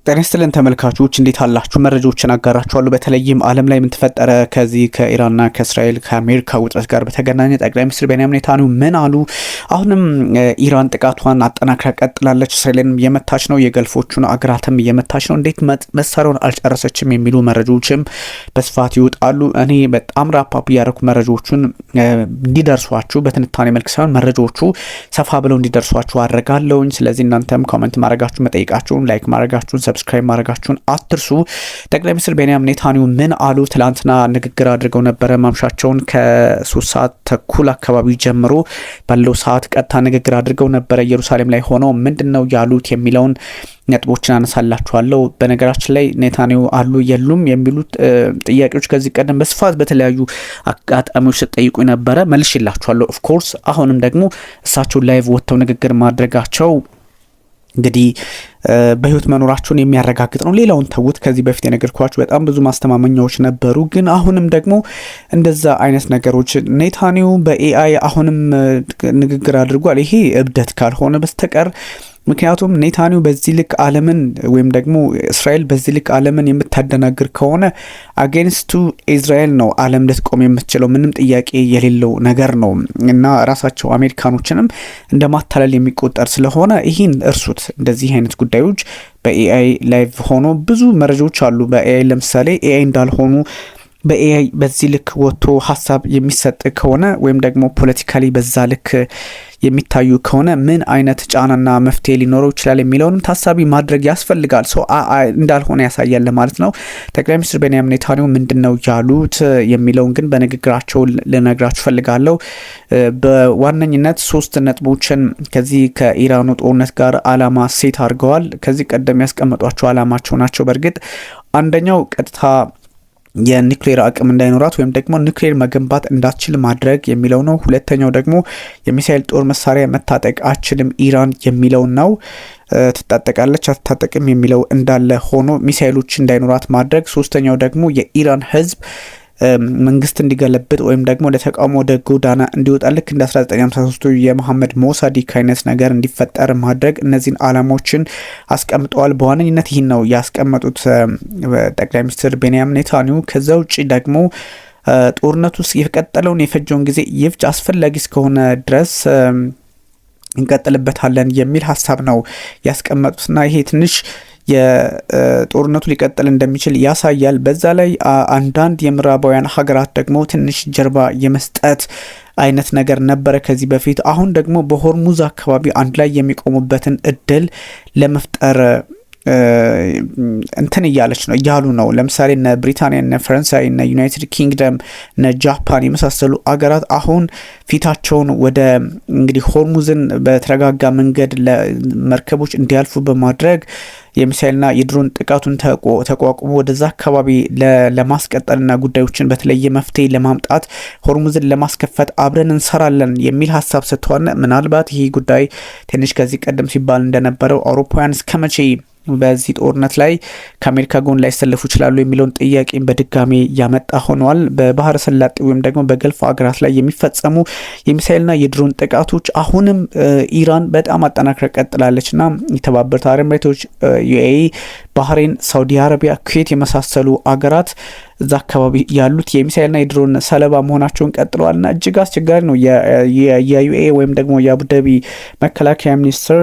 ጤና ይስጥልን ተመልካቾች እንዴት አላችሁ? መረጃዎችን አጋራችኋለሁ። በተለይም ዓለም ላይ ምን ተፈጠረ ከዚህ ከኢራንና ከእስራኤል ከአሜሪካ ውጥረት ጋር በተገናኘ ጠቅላይ ሚኒስትር ቤንያሚን ኔታንያሁ ምን አሉ? አሁንም ኢራን ጥቃቷን አጠናክራ ቀጥላለች። እስራኤልን እየመታች ነው፣ የገልፎቹን አገራትም እየመታች ነው። እንዴት መሳሪያውን አልጨረሰችም የሚሉ መረጃዎችም በስፋት ይወጣሉ። እኔ በጣም ራፓፕ እያደረኩ መረጃዎቹን እንዲደርሷችሁ በትንታኔ መልክ ሳይሆን መረጃዎቹ ሰፋ ብለው እንዲደርሷችሁ አድርጋለሁኝ። ስለዚህ እናንተም ኮመንት ማድረጋችሁን፣ መጠየቃችሁን፣ ላይክ ማድረጋችሁን፣ ሰብስክራይብ ማድረጋችሁን አትርሱ። ጠቅላይ ሚኒስትር ቤንያሚን ኔታንያሁ ምን አሉ? ትላንትና ንግግር አድርገው ነበረ። ማምሻቸውን ከ3 ሰዓት ተኩል አካባቢ ጀምሮ ባለው ሰዓት ቀጥታ ንግግር አድርገው ነበረ። ኢየሩሳሌም ላይ ሆነው ምንድነው ያሉት የሚለውን ነጥቦችን አነሳላችኋለሁ። በነገራችን ላይ ኔታንያሁ አሉ የሉም የሚሉት ጥያቄዎች ከዚህ ቀደም በስፋት በተለያዩ አጋጣሚዎች ተጠይቁ ነበረ፣ መልሼላችኋለሁ። ኦፍ ኮርስ አሁንም ደግሞ እሳቸው ላይቭ ወጥተው ንግግር ማድረጋቸው እንግዲህ በህይወት መኖራቸውን የሚያረጋግጥ ነው። ሌላውን ተውት። ከዚህ በፊት የነገርኳችሁ በጣም ብዙ ማስተማመኛዎች ነበሩ፣ ግን አሁንም ደግሞ እንደዛ አይነት ነገሮች ኔታንያሁ በኤአይ አሁንም ንግግር አድርጓል። ይሄ እብደት ካልሆነ በስተቀር ምክንያቱም ኔታንያሁ በዚህ ልክ ዓለምን ወይም ደግሞ እስራኤል በዚህ ልክ ዓለምን የምታደናግር ከሆነ አጌንስቱ ኢዝራኤል ነው ዓለም ልትቆም የምትችለው፣ ምንም ጥያቄ የሌለው ነገር ነው እና ራሳቸው አሜሪካኖችንም እንደ ማታለል የሚቆጠር ስለሆነ ይህን እርሱት። እንደዚህ አይነት ጉዳዮች በኤአይ ላይቭ ሆኖ ብዙ መረጃዎች አሉ። በኤአይ ለምሳሌ ኤአይ እንዳልሆኑ በኤአይ በዚህ ልክ ወጥቶ ሀሳብ የሚሰጥ ከሆነ ወይም ደግሞ ፖለቲካሊ በዛ ልክ የሚታዩ ከሆነ ምን አይነት ጫናና መፍትሄ ሊኖረው ይችላል የሚለውንም ታሳቢ ማድረግ ያስፈልጋል። ሰው እንዳልሆነ ያሳያል ማለት ነው። ጠቅላይ ሚኒስትር ቤንያሚን ኔታንያሁ ምንድነው ያሉት የሚለውን ግን በንግግራቸው ልነግራችሁ ፈልጋለሁ። በዋነኝነት 3 ነጥቦችን ከዚህ ከኢራኑ ጦርነት ጋር አላማ ሴት አድርገዋል። ከዚህ ቀደም ያስቀመጧቸው አላማቸው ናቸው። በእርግጥ አንደኛው ቀጥታ የኒውክሌር አቅም እንዳይኖራት ወይም ደግሞ ኒውክሌር መገንባት እንዳትችል ማድረግ የሚለው ነው። ሁለተኛው ደግሞ የሚሳኤል ጦር መሳሪያ መታጠቅ አትችልም ኢራን የሚለው ነው። ትታጠቃለች አትታጠቅም የሚለው እንዳለ ሆኖ ሚሳኤሎች እንዳይኖራት ማድረግ። ሶስተኛው ደግሞ የኢራን ሕዝብ መንግስት እንዲገለብጥ ወይም ደግሞ ለተቃውሞ ወደ ጎዳና እንዲወጣ ልክ እንደ 1953 የመሐመድ ሞሳዲክ አይነት ነገር እንዲፈጠር ማድረግ። እነዚህን አላማዎችን አስቀምጠዋል። በዋነኝነት ይህን ነው ያስቀመጡት ጠቅላይ ሚኒስትር ቤንያሚን ኔታንያሁ። ከዛ ውጭ ደግሞ ጦርነቱ ውስጥ የቀጠለውን የፈጀውን ጊዜ ይፍጅ፣ አስፈላጊ እስከሆነ ድረስ እንቀጥልበታለን የሚል ሀሳብ ነው ያስቀመጡትና ይሄ ትንሽ የጦርነቱ ሊቀጥል እንደሚችል ያሳያል። በዛ ላይ አንዳንድ የምዕራባውያን ሀገራት ደግሞ ትንሽ ጀርባ የመስጠት አይነት ነገር ነበረ ከዚህ በፊት። አሁን ደግሞ በሆርሙዝ አካባቢ አንድ ላይ የሚቆሙበትን እድል ለመፍጠር እንትን እያሉ ነው። ለምሳሌ እነ ብሪታንያ፣ እነ ፈረንሳይ፣ እነ ዩናይትድ ኪንግደም፣ እነ ጃፓን የመሳሰሉ አገራት አሁን ፊታቸውን ወደ እንግዲህ ሆርሙዝን በተረጋጋ መንገድ ለመርከቦች እንዲያልፉ በማድረግ የሚሳኤልና የድሮን ጥቃቱን ተቋቁሞ ወደዛ አካባቢ ለማስቀጠልና ጉዳዮችን በተለየ መፍትሄ ለማምጣት ሆርሙዝን ለማስከፈት አብረን እንሰራለን የሚል ሀሳብ ሰጥተዋል። ምናልባት ይህ ጉዳይ ትንሽ ከዚህ ቀደም ሲባል እንደነበረው አውሮፓውያን እስከመቼ በዚህ ጦርነት ላይ ከአሜሪካ ጎን ላይ ሰለፉ ይችላሉ የሚለውን ጥያቄን በድጋሚ ያመጣ ሆኗል። በባህረ ሰላጤ ወይም ደግሞ በገልፍ ሀገራት ላይ የሚፈጸሙ የሚሳኤልና የድሮን ጥቃቶች አሁንም ኢራን በጣም አጠናክራ ቀጥላለችና የተባበሩት አረብ ኤሚሬቶች፣ ዩኤኢ፣ ባህሬን፣ ሳውዲ አረቢያ፣ ኩዌት የመሳሰሉ አገራት እዛ አካባቢ ያሉት የሚሳኤልና የድሮን ሰለባ መሆናቸውን ቀጥለዋልና እጅግ አስቸጋሪ ነው። የዩኤኢ ወይም ደግሞ የአቡዳቢ መከላከያ ሚኒስትር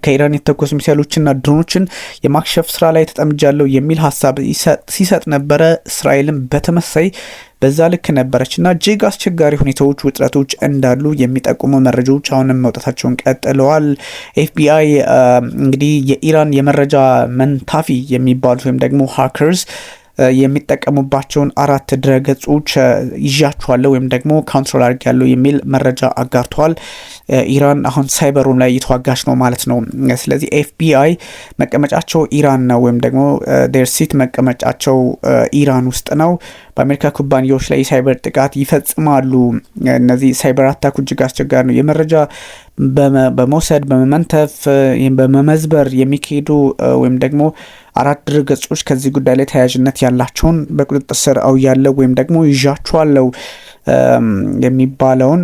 ከኢራን የተተኮሱ ሚሳኤሎችና ድሮኖችን የማክሸፍ ስራ ላይ ተጠምጃለሁ የሚል ሀሳብ ሲሰጥ ነበረ። እስራኤልም በተመሳይ በዛ ልክ ነበረችና እጅግ አስቸጋሪ ሁኔታዎች፣ ውጥረቶች እንዳሉ የሚጠቁሙ መረጃዎች አሁንም መውጣታቸውን ቀጥለዋል። ኤፍቢአይ እንግዲህ የኢራን የመረጃ መንታፊ የሚባሉት ወይም ደግሞ ሃከርስ የሚጠቀሙባቸውን 4 ድረገጾች ይዣቸዋለሁ ወይም ደግሞ ካንትሮል አድርጌያለሁ የሚል መረጃ አጋርተዋል። ኢራን አሁን ሳይበሩም ላይ እየተዋጋች ነው ማለት ነው። ስለዚህ ኤፍቢአይ መቀመጫቸው ኢራን ነው ወይም ደግሞ ዴርሲት መቀመጫቸው ኢራን ውስጥ ነው። በአሜሪካ ኩባንያዎች ላይ የሳይበር ጥቃት ይፈጽማሉ። እነዚህ ሳይበር አታክ እጅግ አስቸጋሪ ነው። የመረጃ በመውሰድ በመመንተፍ በመመዝበር የሚካሄዱ ወይም ደግሞ 4 ድረገጾች ከዚህ ጉዳይ ላይ ተያያዥነት ያላቸውን በቁጥጥር ስር አውያለሁ ወይም ደግሞ ይዣቸዋለሁ የሚባለውን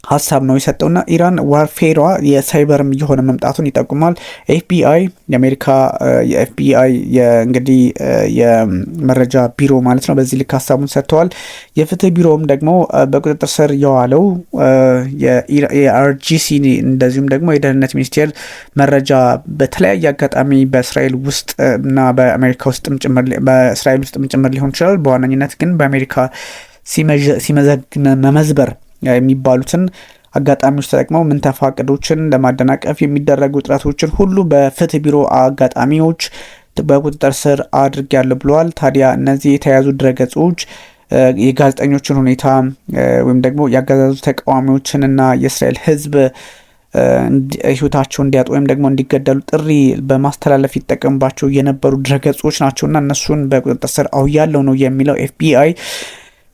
ሀሳብ ነው የሰጠውና ኢራን ዋርፌሯ የሳይበርም እየሆነ መምጣቱን ይጠቁማል። ኤፍቢአይ የአሜሪካ የኤፍቢአይ እንግዲህ የመረጃ ቢሮ ማለት ነው በዚህ ልክ ሀሳቡን ሰጥተዋል። የፍትህ ቢሮውም ደግሞ በቁጥጥር ስር የዋለው የአርጂሲ እንደዚሁም ደግሞ የደህንነት ሚኒስቴር መረጃ በተለያየ አጋጣሚ በእስራኤል ውስጥ እና በአሜሪካ ውስጥም ጭምር በእስራኤል ውስጥም ጭምር ሊሆን ይችላል። በዋነኝነት ግን በአሜሪካ መመዝበር የሚባሉትን አጋጣሚዎች ተጠቅመው ምንተፋቅዶችን ለማደናቀፍ የሚደረጉ ጥረቶችን ሁሉ በፍትህ ቢሮ አጋጣሚዎች በቁጥጥር ስር አድርጌያለሁ ብለዋል። ታዲያ እነዚህ የተያዙ ድረገጾች የጋዜጠኞችን ሁኔታ ወይም ደግሞ ያገዛዙ ተቃዋሚዎችንና የእስራኤል ሕዝብ ህይወታቸው እንዲያጡ ወይም ደግሞ እንዲገደሉ ጥሪ በማስተላለፍ ይጠቀሙባቸው የነበሩ ድረገጾች ናቸውና እነሱን በቁጥጥር ስር አውያለሁ ነው የሚለው ኤፍቢአይ።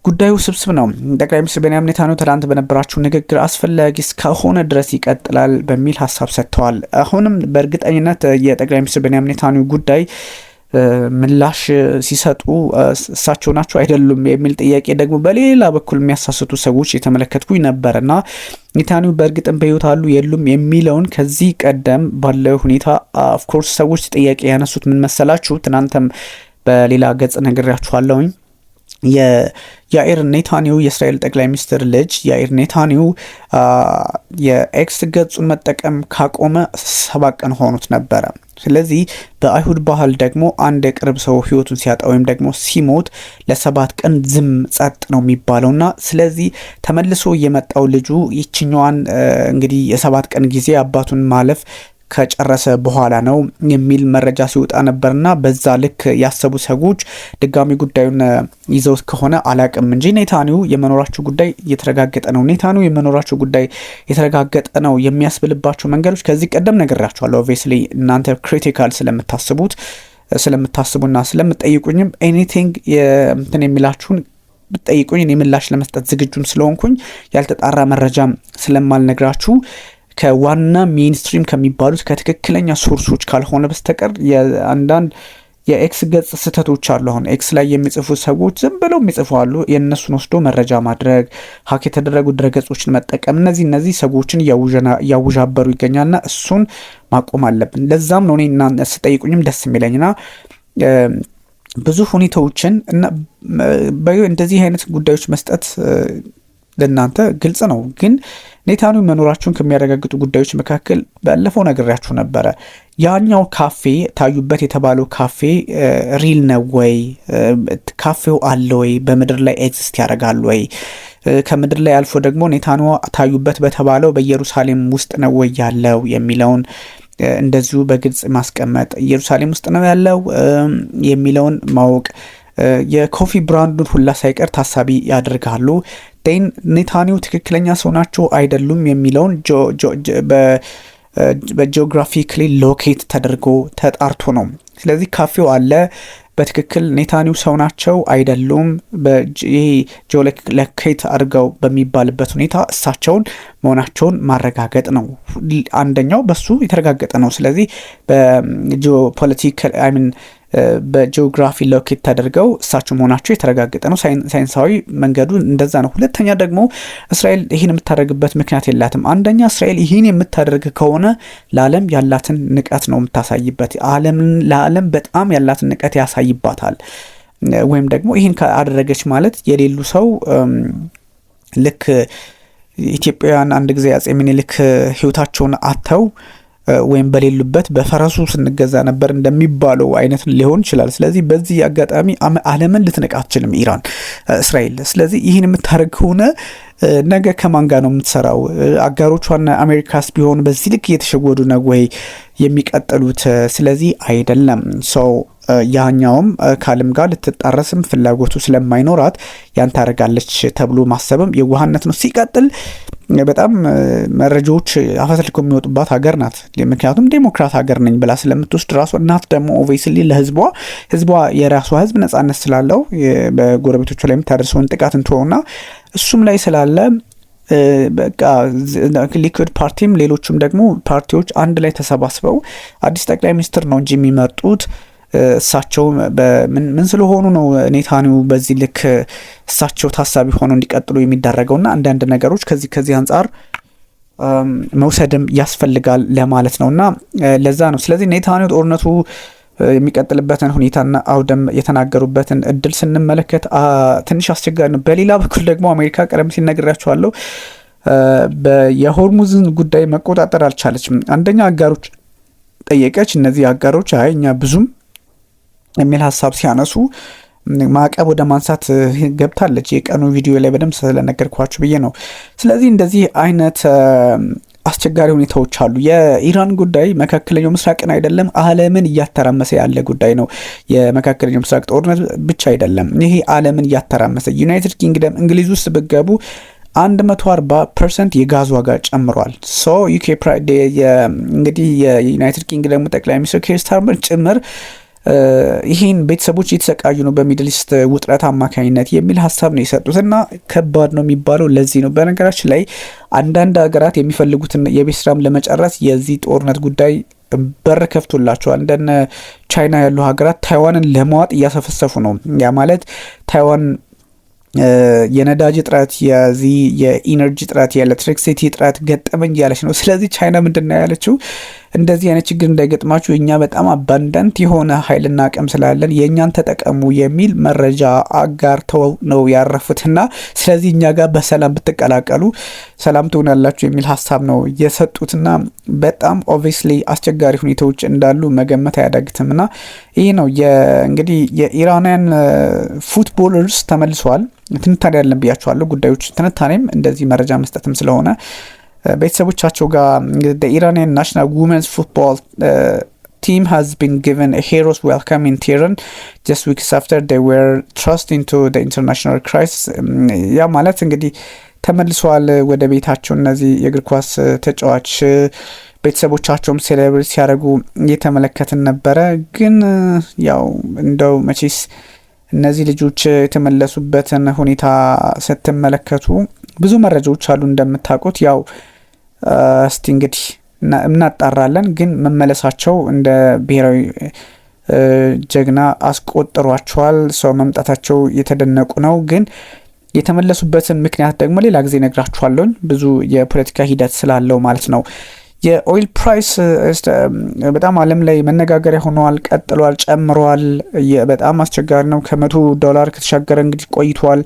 ጉዳዩ ስብስብ ነው። ጠቅላይ ሚኒስትር ቤንያሚን ኔታንያሁ ትላንት በነበራቸው ንግግር አስፈላጊ እስከሆነ ድረስ ይቀጥላል በሚል ሀሳብ ሰጥተዋል። አሁንም በእርግጠኝነት የጠቅላይ ሚኒስትር ቤንያሚን ኔታንያሁ ጉዳይ ምላሽ ሲሰጡ እሳቸው ናቸው አይደሉም የሚል ጥያቄ ደግሞ በሌላ በኩል የሚያሳስቱ ሰዎች የተመለከትኩኝ ነበርና ኔታንያሁ በእርግጥም በህይወት አሉ የሉም የሚለውን ከዚህ ቀደም ባለው ሁኔታ ኦፍኮርስ ሰዎች ጥያቄ ያነሱት ምን መሰላችሁ? ትናንተም በሌላ ገጽ ነግሬያችኋለሁኝ። የያኢር ኔታንያሁ የእስራኤል ጠቅላይ ሚኒስትር ልጅ ያኢር ኔታንያሁ የኤክስ ገጹን መጠቀም ካቆመ 7 ቀን ሆኖት ነበረ። ስለዚህ በአይሁድ ባህል ደግሞ አንድ የቅርብ ሰው ህይወቱን ሲያጣ ወይም ደግሞ ሲሞት ለ7 ቀን ዝም ጸጥ ነው የሚባለውና ስለዚህ ተመልሶ የመጣው ልጁ ይችኛዋን እንግዲህ የ7 ቀን ጊዜ አባቱን ማለፍ ከጨረሰ በኋላ ነው የሚል መረጃ ሲወጣ ነበርና በዛ ልክ ያሰቡ ሰዎች ድጋሚ ጉዳዩን ይዘው ከሆነ አላቅም እንጂ ኔታንያሁ የመኖራቸው ጉዳይ የተረጋገጠ ነው። ኔታንያሁ የመኖራቸው ጉዳይ የተረጋገጠ ነው የሚያስብልባቸው መንገዶች ከዚህ ቀደም ነግሬያችኋለሁ። ኦብቪየስሊ እናንተ ክሪቲካል ስለምታስቡና ስለምትጠይቁኝም ኤኒቲንግ እንትን የሚላችሁን ብትጠይቁኝ እኔ ምላሽ ለመስጠት ዝግጁም ስለሆንኩኝ ያልተጣራ መረጃም ስለማልነግራችሁ ከዋና ሜንስትሪም ከሚባሉት ከትክክለኛ ሶርሶች ካልሆነ በስተቀር የአንዳንድ የኤክስ ገጽ ስህተቶች አሉ። አሁን ኤክስ ላይ የሚጽፉ ሰዎች ዝም ብለው የሚጽፉ አሉ። የእነሱን ወስዶ መረጃ ማድረግ፣ ሀክ የተደረጉ ድረገጾችን መጠቀም እነዚህ ሰዎችን እያውዣበሩ ይገኛልና እሱን ማቆም አለብን። ለዛም ነው እኔ ስጠይቁኝም ደስ የሚለኝና ብዙ ሁኔታዎችን እና እንደዚህ አይነት ጉዳዮች መስጠት ለእናንተ ግልጽ ነው። ግን ኔታንያሁ መኖራቸውን ከሚያረጋግጡ ጉዳዮች መካከል ባለፈው ነግሬያችሁ ነበረ። ያኛው ካፌ ታዩበት የተባለው ካፌ ሪል ነው ወይ? ካፌው አለ ወይ? በምድር ላይ ኤግዚስት ያደርጋል ወይ? ከምድር ላይ አልፎ ደግሞ ኔታንያሁ ታዩበት በተባለው በኢየሩሳሌም ውስጥ ነው ወይ ያለው የሚለውን እንደዚሁ በግልጽ ማስቀመጥ፣ ኢየሩሳሌም ውስጥ ነው ያለው የሚለውን ማወቅ፣ የኮፊ ብራንዱን ሁላ ሳይቀር ታሳቢ ያደርጋሉ። ኔታንያሁ ትክክለኛ ሰው ናቸው አይደሉም የሚለውን በጂኦግራፊካሊ ሎኬት ተደርጎ ተጣርቶ ነው። ስለዚህ ካፌው አለ፣ በትክክል ኔታንያሁ ሰው ናቸው አይደሉም ጂኦሎኬት አድርገው በሚባልበት ሁኔታ እሳቸውን መሆናቸውን ማረጋገጥ ነው። አንደኛው በሱ የተረጋገጠ ነው። ስለዚህ በጂኦፖለቲካል በጂኦግራፊ ሎኬት ተደርገው እሳቸው መሆናቸው የተረጋገጠ ነው። ሳይንሳዊ መንገዱ እንደዛ ነው። ሁለተኛ ደግሞ እስራኤል ይህን የምታደርግበት ምክንያት የላትም። አንደኛ እስራኤል ይህን የምታደርግ ከሆነ ለዓለም ያላትን ንቀት ነው የምታሳይበት። ለዓለም በጣም ያላትን ንቀት ያሳይባታል። ወይም ደግሞ ይህን ካደረገች ማለት የሌሉ ሰው ልክ ኢትዮጵያውያን አንድ ጊዜ አጼ ምኒልክ ህይወታቸውን አጥተው ወይም በሌሉበት በፈረሱ ስንገዛ ነበር እንደሚባለው አይነት ሊሆን ይችላል። ስለዚህ በዚህ አጋጣሚ ዓለምን ልትነቃ አትችልም ኢራን እስራኤል። ስለዚህ ይህን የምታደርግ ከሆነ ነገ ከማን ጋር ነው የምትሰራው? አጋሮቿና አሜሪካስ ቢሆን በዚህ ልክ እየተሸወዱ ነው ወይ የሚቀጥሉት? ስለዚህ አይደለም ሰው ያኛውም ከዓለም ጋር ልትጣረስም ፍላጎቱ ስለማይኖራት ያን ታደርጋለች ተብሎ ማሰብም የዋህነት ነው። ሲቀጥል በጣም መረጃዎች አፈትልከው የሚወጡባት ሀገር ናት። ምክንያቱም ዴሞክራት ሀገር ነኝ ብላ ስለምትወስድ ራሷ እናት ደግሞ ኦቬስሊ ለህዝቧ የራሷ ህዝብ ነጻነት ስላለው በጎረቤቶቹ ላይ የምታደርሰውን ጥቃት እንትሆና እሱም ላይ ስላለ በቃ ሊኩድ ፓርቲም ሌሎችም ደግሞ ፓርቲዎች አንድ ላይ ተሰባስበው አዲስ ጠቅላይ ሚኒስትር ነው እንጂ የሚመርጡት እሳቸው ምን ስለሆኑ ነው ኔታንያሁ በዚህ ልክ እሳቸው ታሳቢ ሆነው እንዲቀጥሉ የሚደረገውና አንዳንድ ነገሮች ከዚህ አንጻር መውሰድም ያስፈልጋል ለማለት ነውና ለዛ ነው። ስለዚህ ኔታንያሁ ጦርነቱ የሚቀጥልበትን ሁኔታና አውደም የተናገሩበትን እድል ስንመለከት ትንሽ አስቸጋሪ ነው። በሌላ በኩል ደግሞ አሜሪካ ቀደም ሲል ነግሬያቸዋለሁ የሆርሙዝን ጉዳይ መቆጣጠር አልቻለችም። አንደኛ አጋሮች ጠየቀች። እነዚህ አጋሮች እኛ ብዙም የሚል ሀሳብ ሲያነሱ ማዕቀብ ወደ ማንሳት ገብታለች። የቀኑ ቪዲዮ ላይ በደንብ ስለነገርኳችሁ ብዬ ነው። ስለዚህ እንደዚህ አይነት አስቸጋሪ ሁኔታዎች አሉ። የኢራን ጉዳይ መካከለኛው ምስራቅን አይደለም ዓለምን እያተራመሰ ያለ ጉዳይ ነው። የመካከለኛው ምስራቅ ጦርነት ብቻ አይደለም፣ ይሄ ዓለምን እያተራመሰ ዩናይትድ ኪንግደም እንግሊዝ ውስጥ ብገቡ 140% የጋዝ ዋጋ ጨምሯል። ዩኬ እንግዲህ የዩናይትድ ኪንግደሙ ጠቅላይ ሚኒስትር ኬር ስታርመር ጭምር ይህን ቤተሰቦች እየተሰቃዩ ነው በሚድል ኢስት ውጥረት አማካኝነት የሚል ሀሳብ ነው የሰጡት እና ከባድ ነው የሚባለው ለዚህ ነው። በነገራችን ላይ አንዳንድ ሀገራት የሚፈልጉትን የቤት ስራም ለመጨረስ የዚህ ጦርነት ጉዳይ በር ከፍቶላቸዋል። እንደነ ቻይና ያሉ ሀገራት ታይዋንን ለመዋጥ እያሰፈሰፉ ነው። ያ ማለት ታይዋን የነዳጅ እጥረት፣ የኢነርጂ እጥረት፣ የኤሌክትሪክሲቲ እጥረት ገጠመኝ ያለች ነው። ስለዚህ ቻይና ምንድነው ያለችው? እንደዚህ አይነት ችግር እንዳይገጥማችሁ እኛ በጣም አባንዳንት የሆነ ኃይልና አቅም ስላለን የእኛን ተጠቀሙ የሚል መረጃ አጋርተው ነው ያረፉትና ስለዚህ እኛ ጋር በሰላም ብትቀላቀሉ ሰላም ትሆናላችሁ የሚል ሀሳብ ነው የሰጡትና በጣም ኦብቪየስሊ አስቸጋሪ ሁኔታዎች እንዳሉ መገመት አያዳግትምና ይህ ነው እንግዲህ የኢራናውያን ፉትቦለርስ ተመልሰዋል። ትንታኔ ያለን ብያቸዋለሁ። ጉዳዮች ትንታኔም እንደዚህ መረጃ መስጠትም ስለሆነ ቤተሰቦቻቸው ጋር the Iranian national women's football team has been given a hero's welcome in Tehran just weeks after they were thrust into the international crisis. ያ ማለት እንግዲህ ተመልሰዋል ወደ ቤታቸው እነዚህ የእግር ኳስ ተጫዋች ቤተሰቦቻቸውም ሴሌብሬት ሲያደርጉ እየተመለከትን ነበረ። ግን ያው እንደው መቼስ እነዚህ ልጆች የተመለሱበትን ሁኔታ ስትመለከቱ ብዙ መረጃዎች አሉ እንደምታውቁት። ያው እስቲ እንግዲህ እናጣራለን። ግን መመለሳቸው እንደ ብሔራዊ ጀግና አስቆጥሯቸዋል። ሰው መምጣታቸው የተደነቁ ነው። ግን የተመለሱበትን ምክንያት ደግሞ ሌላ ጊዜ ነግራችኋለሁ። ብዙ የፖለቲካ ሂደት ስላለው ማለት ነው። የኦይል ፕራይስ በጣም ዓለም ላይ መነጋገሪያ ሆኗል። ቀጥሏል፣ ጨምሯል። በጣም አስቸጋሪ ነው። $100 ከተሻገረ እንግዲህ ቆይቷል።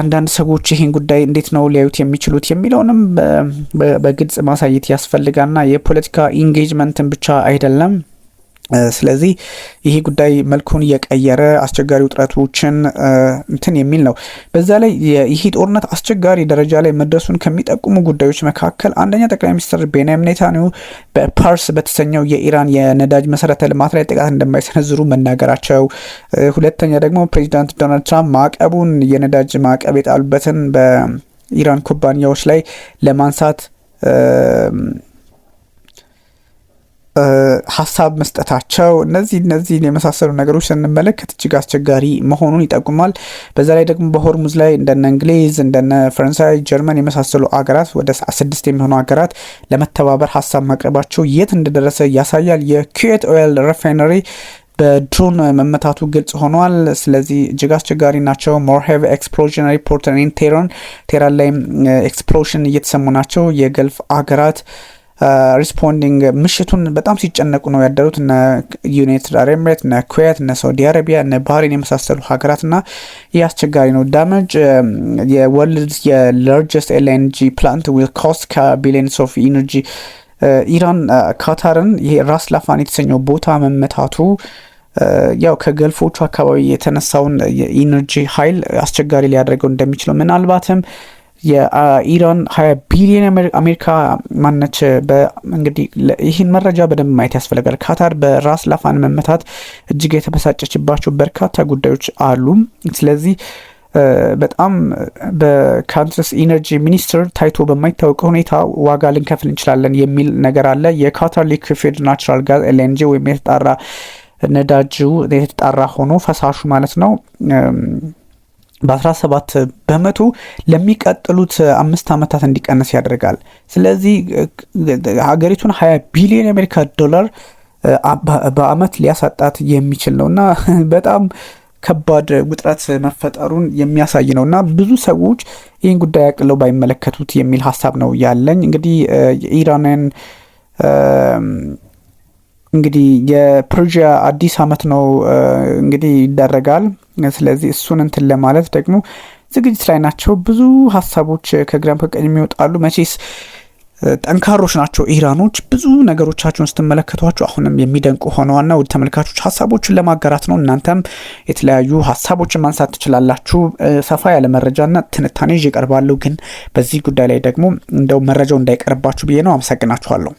አንዳንድ ሰዎች ይህን ጉዳይ እንዴት ነው ሊያዩት የሚችሉት የሚለውንም በግልጽ ማሳየት ያስፈልጋልና የፖለቲካ ኢንጌጅመንትን ብቻ አይደለም። ስለዚህ ይሄ ጉዳይ መልኩን እየቀየረ አስቸጋሪ ውጥረቶችን እንትን የሚል ነው። በዛ ላይ ይሄ ጦርነት አስቸጋሪ ደረጃ ላይ መድረሱን ከሚጠቁሙ ጉዳዮች መካከል አንደኛ ጠቅላይ ሚኒስትር ቤንያሚን ኔታንያሁ በፓርስ በተሰኘው የኢራን የነዳጅ መሰረተ ልማት ላይ ጥቃት እንደማይሰነዝሩ መናገራቸው፣ ሁለተኛ ደግሞ ፕሬዚዳንት ዶናልድ ትራምፕ ማዕቀቡን የነዳጅ ማዕቀብ የጣሉበትን በኢራን ኩባንያዎች ላይ ለማንሳት ሀሳብ መስጠታቸው እነዚህ የመሳሰሉ ነገሮች ስንመለከት እጅግ አስቸጋሪ መሆኑን ይጠቁማል። በዛ ላይ ደግሞ በሆርሙዝ ላይ እንደነ እንግሊዝ፣ እንደነ ፈረንሳይ፣ ጀርመን የመሳሰሉ አገራት ወደ 6 የሚሆኑ አገራት ለመተባበር ሀሳብ ማቅረባቸው የት እንደደረሰ ያሳያል። የኩዌት ኦይል ሪፋይነሪ በድሮን መመታቱ ግልጽ ሆኗል። ስለዚህ እጅግ አስቸጋሪ ናቸው። ሞር ሄቪ ኤክስፕሎዥን ሪፖርት ኢን ቴህራን ላይ ኤክስፕሎሽን እየተሰሙ ናቸው። የገልፍ አገራት ሪስፖንዲንግ ምሽቱን በጣም ሲጨነቁ ነው ያደሩት። እነ ዩናይትድ አረብ ኤሚሬት፣ እነ ኩዌት፣ እነ ሳውዲ አረቢያ፣ እነ ባህሬን የመሳሰሉ ሀገራትና ይህ አስቸጋሪ ነው። ዳሜጅ የወርልድ የላርጀስት ኤልኤንጂ ፕላንት ዊል ኮስት ከቢሊየንስ ኦፍ ኢነርጂ ኢራን ካታርን ይሄ ራስ ላፋን የተሰኘው ቦታ መመታቱ ያው ከገልፎቹ አካባቢ የተነሳውን የኢነርጂ ኃይል አስቸጋሪ ሊያደርገው እንደሚችለው ምናልባትም የኢራን 20 ቢሊዮን አሜሪካ ማነች። እንግዲህ ይህን መረጃ በደንብ ማየት ያስፈልጋል። ካታር በራስ ላፋን መመታት እጅግ የተበሳጨችባቸው በርካታ ጉዳዮች አሉ። ስለዚህ በጣም በካንትሪስ ኢነርጂ ሚኒስትር ታይቶ በማይታወቅ ሁኔታ ዋጋ ልንከፍል እንችላለን የሚል ነገር አለ። የካታር ሊኩዊድ ናቹራል ጋዝ ኤልኤንጂ ወይም የተጣራ ነዳጁ የተጣራ ሆኖ ፈሳሹ ማለት ነው በ17 በመቶ ለሚቀጥሉት 5 ዓመታት እንዲቀንስ ያደርጋል። ስለዚህ ሀገሪቱን $20 ቢሊዮን አሜሪካ በአመት ሊያሳጣት የሚችል ነውና በጣም ከባድ ውጥረት መፈጠሩን የሚያሳይ ነውና ብዙ ሰዎች ይህን ጉዳይ አቅለው ባይመለከቱት የሚል ሀሳብ ነው ያለኝ። እንግዲህ የኢራንን እንግዲህ የፐርሺያ አዲስ አመት ነው እንግዲህ ይደረጋል። ስለዚህ እሱን እንትን ለማለት ደግሞ ዝግጅት ላይ ናቸው። ብዙ ሀሳቦች ከግራም ከቀኝ የሚወጣሉ። መቼስ ጠንካሮች ናቸው ኢራኖች። ብዙ ነገሮቻቸውን ስትመለከቷቸው አሁንም የሚደንቁ ሆነዋና ውድ ተመልካቾች ሀሳቦችን ለማጋራት ነው። እናንተም የተለያዩ ሀሳቦችን ማንሳት ትችላላችሁ። ሰፋ ያለ መረጃና ትንታኔ ይቀርባሉ። ግን በዚህ ጉዳይ ላይ ደግሞ እንደው መረጃው እንዳይቀርባችሁ ብዬ ነው። አመሰግናችኋለሁ።